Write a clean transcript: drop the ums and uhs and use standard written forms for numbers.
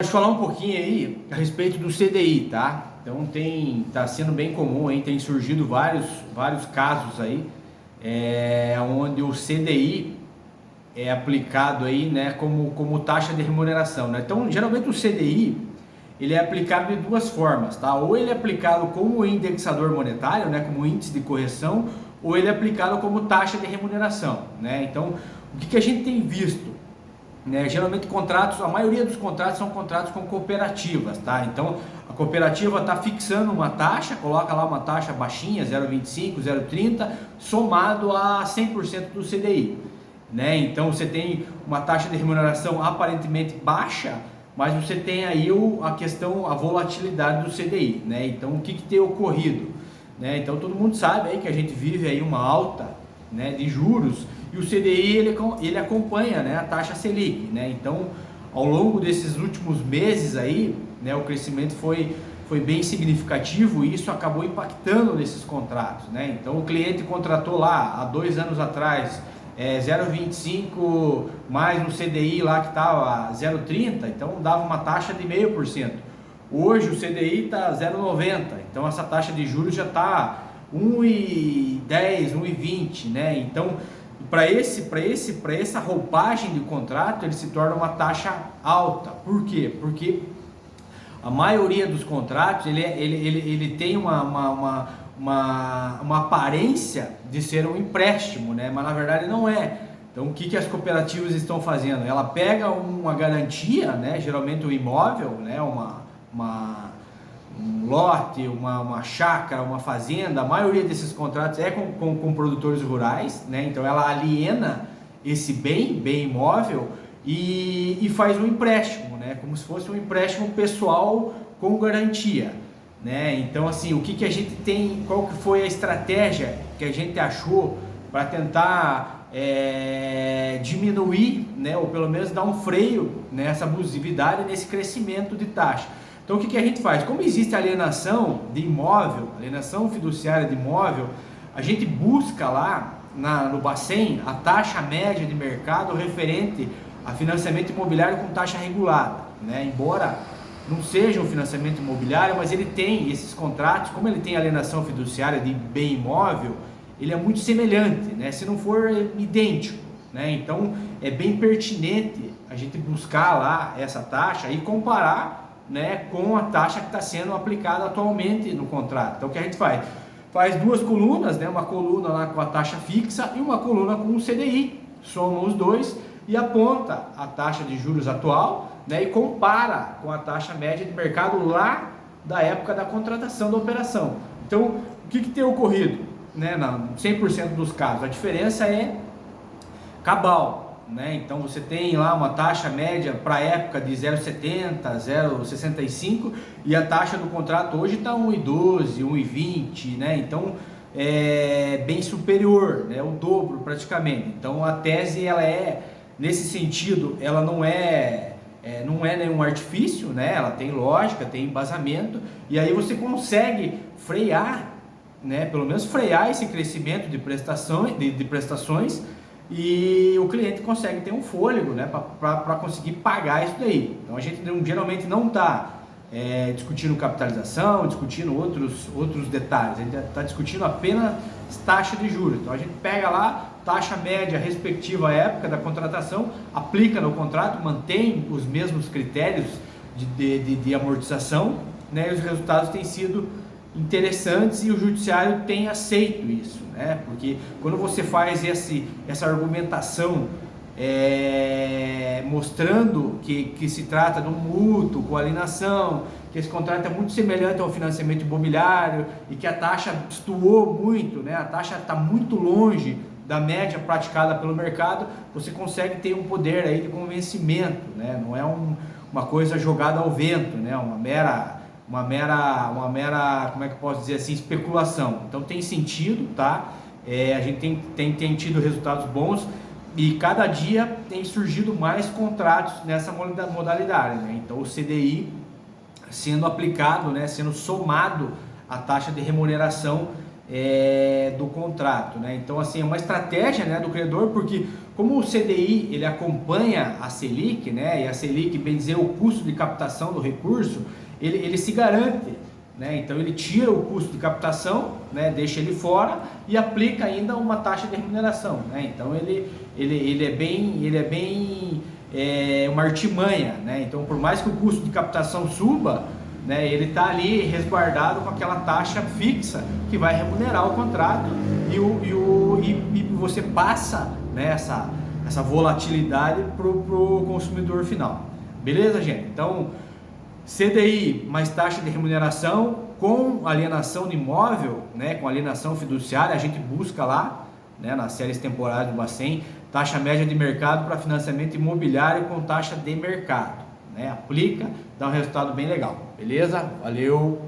Vou falar um pouquinho aí a respeito do CDI, tá? Então tá sendo bem comum aí, tem surgido vários casos aí, onde o CDI é aplicado aí, né, como taxa de remuneração, né? Então, geralmente o CDI ele é aplicado de duas formas, tá? Ou ele é aplicado como indexador monetário, né, como índice de correção, ou ele é aplicado como taxa de remuneração, né? Então, o que a gente tem visto? Geralmente a maioria dos contratos são contratos com cooperativas, tá? Então a cooperativa está fixando uma taxa, coloca lá uma taxa baixinha, 0,25, 0,30, somado a 100% do CDI, né? Então você tem uma taxa de remuneração aparentemente baixa, mas você tem aí a volatilidade do CDI, né? Então o que tem ocorrido, né? Então todo mundo sabe aí que a gente vive aí uma alta, né, de juros, e o CDI ele acompanha, né, a taxa Selic, né? Então ao longo desses últimos meses aí, né, o crescimento foi bem significativo e isso acabou impactando nesses contratos, né? Então o cliente contratou lá há 2 anos atrás 0,25 mais um CDI lá que estava 0,30, então dava uma taxa de 0,5%. Hoje o CDI está 0,90, então essa taxa de juros já está 1,10, 1,20, né? Então, para essa roupagem de contrato, ele se torna uma taxa alta. Por quê? Porque a maioria dos contratos ele tem uma aparência de ser um empréstimo, né? Mas na verdade não é. Então, o que as cooperativas estão fazendo? Ela pega uma garantia, né? Geralmente um imóvel, né? Um lote, uma chácara, uma fazenda. A maioria desses contratos é com produtores rurais, né? Então ela aliena esse bem imóvel e faz um empréstimo, né? Como se fosse um empréstimo pessoal com garantia, né? Então assim, o que a gente tem, qual que foi a estratégia que a gente achou para tentar diminuir, né? Ou pelo menos dar um freio nessa abusividade, nesse crescimento de taxa. Então o que a gente faz? Como existe alienação de imóvel, alienação fiduciária de imóvel, a gente busca lá no Bacen a taxa média de mercado referente a financiamento imobiliário com taxa regulada, né? Embora não seja um financiamento imobiliário, mas ele tem esses contratos, como ele tem alienação fiduciária de bem imóvel, ele é muito semelhante, né? Se não for idêntico, né? Então é bem pertinente a gente buscar lá essa taxa e comparar, né, com a taxa que está sendo aplicada atualmente no contrato. Então o que a gente faz? Faz duas colunas, né, uma coluna lá com a taxa fixa e uma coluna com o CDI, soma os dois e aponta a taxa de juros atual, né, e compara com a taxa média de mercado lá da época da contratação da operação. Então o que tem ocorrido, né, 100% dos casos? A diferença é cabal, né? Então você tem lá uma taxa média para a época de 0,70, 0,65 e a taxa do contrato hoje está 1,12, 1,20, né? Então é bem superior, né? O dobro praticamente. Então a tese ela nesse sentido, ela não é nenhum artifício, né? Ela tem lógica, tem embasamento e aí você consegue frear, né? Pelo menos frear esse crescimento de prestações e o cliente consegue ter um fôlego, né, para conseguir pagar isso daí. Então a gente geralmente não está discutindo capitalização, discutindo outros detalhes, a gente está discutindo apenas taxa de juros. Então a gente pega lá taxa média respectiva à época da contratação, aplica no contrato, mantém os mesmos critérios de amortização, né, e os resultados têm sido interessantes e o judiciário tem aceito isso, né? Porque quando você faz essa argumentação mostrando que se trata de um mútuo com alienação, que esse contrato é muito semelhante ao financiamento imobiliário e que a taxa estuou muito, né? A taxa está muito longe da média praticada pelo mercado, você consegue ter um poder aí de convencimento, né? Não é uma coisa jogada ao vento, né? Uma mera, como é que eu posso dizer assim, especulação. Então tem sentido, tá? A gente tem tido resultados bons e cada dia tem surgido mais contratos nessa modalidade, né? Então o CDI sendo aplicado, né, sendo somado à taxa de remuneração do contrato, né? Então, assim, é uma estratégia, né, do credor, porque como o CDI ele acompanha a Selic, né, e a Selic, bem dizer, o custo de captação do recurso, ele se garante, né? Então ele tira o custo de captação, né, deixa ele fora e aplica ainda uma taxa de remuneração, né? Então ele é bem uma artimanha, né? Então, por mais que o custo de captação suba, né, ele está ali resguardado com aquela taxa fixa que vai remunerar o contrato e você passa, né, essa volatilidade para o consumidor final. Beleza, gente? Então, CDI mais taxa de remuneração com alienação de imóvel, né, com alienação fiduciária, a gente busca lá, né, nas séries temporárias do Bacen, taxa média de mercado para financiamento imobiliário com taxa de mercado, né? Aplica, dá um resultado bem legal. Beleza? Valeu!